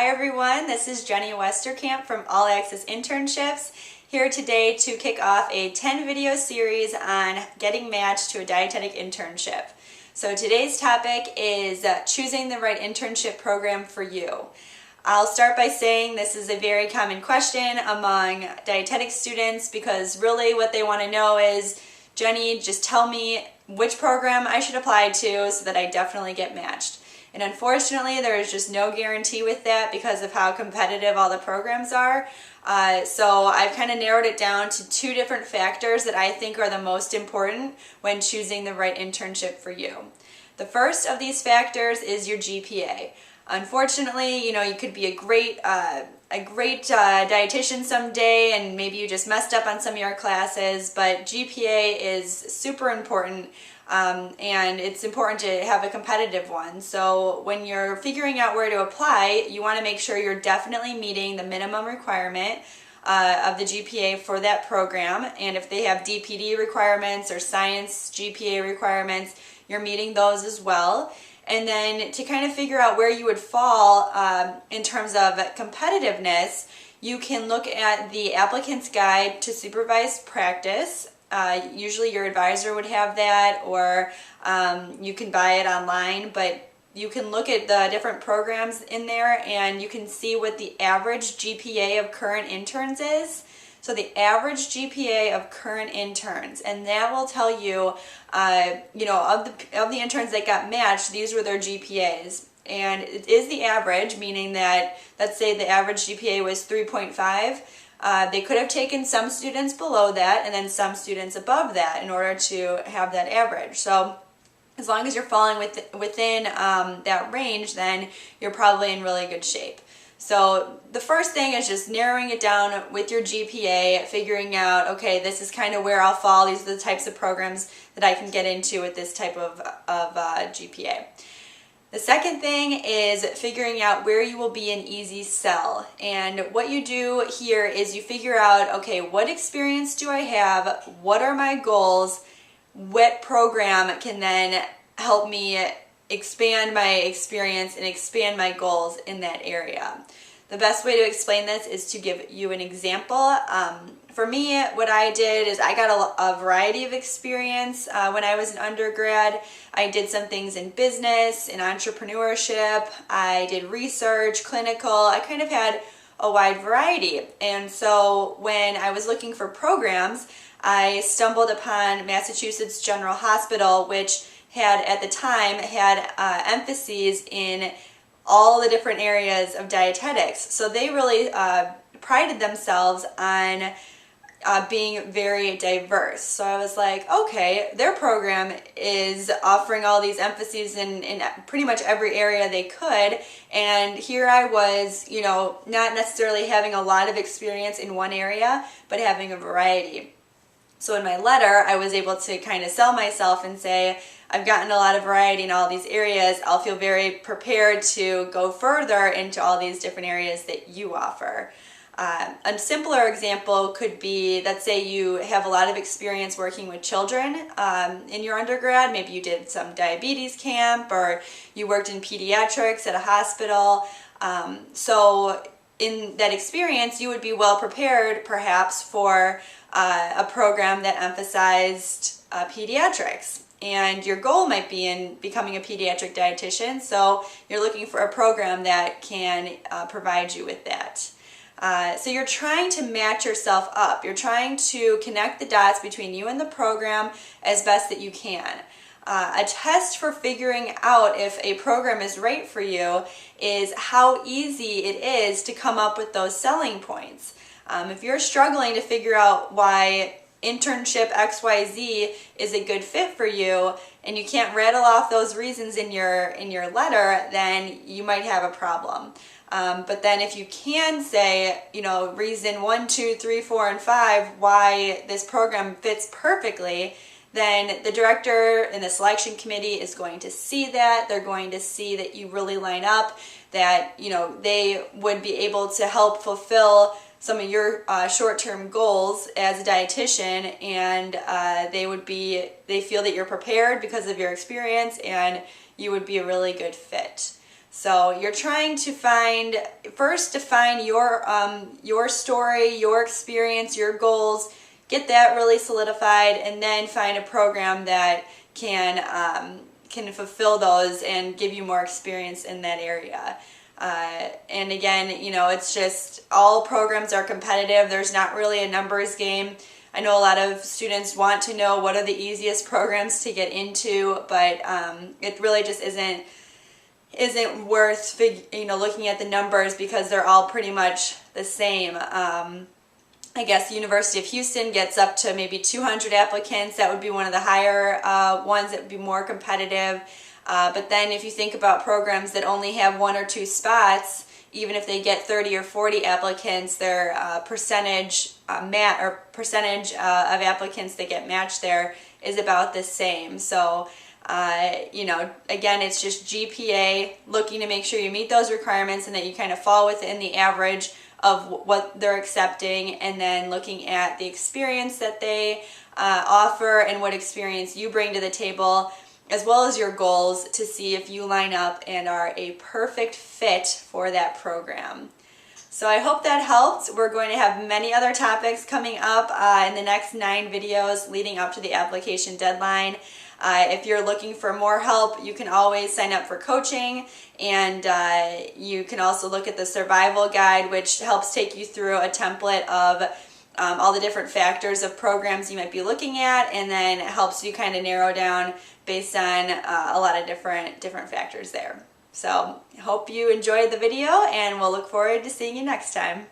Hi everyone, this is Jenny Westerkamp from All Access Internships, here today to kick off a 10 video series on getting matched to a dietetic internship. So today's topic is choosing the right internship program for you. I'll start by saying this is a very common question among dietetic students because really what they want to know is, Jenny, just tell me which program I should apply to so that I definitely get matched. And unfortunately, there is just no guarantee with that because of how competitive all the programs are. So I've kind of narrowed it down to two different factors that I think are the most important when choosing the right internship for you. The first of these factors is your GPA. Unfortunately, you could be a great dietitian someday and maybe you just messed up on some of your classes, but GPA is super important. And it's important to have a competitive one. So when you're figuring out where to apply, you want to make sure you're definitely meeting the minimum requirement of the GPA for that program. And if they have DPD requirements or science GPA requirements, you're meeting those as well. And then to kind of figure out where you would fall in terms of competitiveness, you can look at the applicant's guide to supervised practice. Usually your advisor would have that, or you can buy it online, but you can look at the different programs in there and you can see what the average GPA of current interns is. So the average GPA of current interns, and that will tell you, of the interns that got matched, these were their GPAs. And it is the average, meaning that, let's say the average GPA was 3.5. They could have taken some students below that and then some students above that in order to have that average. So as long as you're falling within that range, then you're probably in really good shape. So the first thing is just narrowing it down with your GPA, figuring out, okay, this is kind of where I'll fall. These are the types of programs that I can get into with this type of GPA. The second thing is figuring out where you will be an easy sell. And what you do here is you figure out, okay, what experience do I have? What are my goals? What program can then help me expand my experience and expand my goals in that area? The best way to explain this is to give you an example. For me, what I did is I got a variety of experience when I was an undergrad. I did some things in business, in entrepreneurship. I did research, clinical. I kind of had a wide variety. And so when I was looking for programs, I stumbled upon Massachusetts General Hospital, which at the time had emphases in all the different areas of dietetics. So they really prided themselves on being very diverse. So I was like, okay, their program is offering all these emphases in pretty much every area they could, and here I was, not necessarily having a lot of experience in one area, but having a variety. So in my letter, I was able to kind of sell myself and say, I've gotten a lot of variety in all these areas. I'll feel very prepared to go further into all these different areas that you offer. A simpler example could be, let's say you have a lot of experience working with children in your undergrad. Maybe you did some diabetes camp or you worked in pediatrics at a hospital. So in that experience, you would be well prepared perhaps for a program that emphasized pediatrics. And your goal might be in becoming a pediatric dietitian, so you're looking for a program that can provide you with that. So you're trying to match yourself up. You're trying to connect the dots between you and the program as best that you can. A test for figuring out if a program is right for you is how easy it is to come up with those selling points. If you're struggling to figure out why internship XYZ is a good fit for you and you can't rattle off those reasons in your letter, then you might have a problem. But then if you can say, reason 1, 2, 3, 4, and 5 why this program fits perfectly, then the director and the selection committee is going to see that. They're going to see that you really line up, that they would be able to help fulfill some of your short-term goals as a dietitian, and they feel that you're prepared because of your experience and you would be a really good fit. So you're trying to define your story, your experience, your goals, get that really solidified, and then find a program that can fulfill those and give you more experience in that area. And again, you know, it's just all programs are competitive. There's not really a numbers game. I know a lot of students want to know what are the easiest programs to get into, but it really just isn't worth looking at the numbers, because they're all pretty much the same. I guess the University of Houston gets up to maybe 200 applicants. That would be one of the higher ones that would be more competitive. But then if you think about programs that only have 1 or 2 spots, even if they get 30 or 40 applicants, their percentage of applicants that get matched there is about the same. So again, it's just GPA, looking to make sure you meet those requirements and that you kind of fall within the average of what they're accepting, and then looking at the experience that they offer and what experience you bring to the table, as well as your goals, to see if you line up and are a perfect fit for that program. So I hope that helped. We're going to have many other topics coming up in the next 9 videos leading up to the application deadline. If you're looking for more help, you can always sign up for coaching, and you can also look at the survival guide, which helps take you through a template of all the different factors of programs you might be looking at, and then it helps you kind of narrow down based on a lot of different factors there. So I hope you enjoyed the video, and we'll look forward to seeing you next time.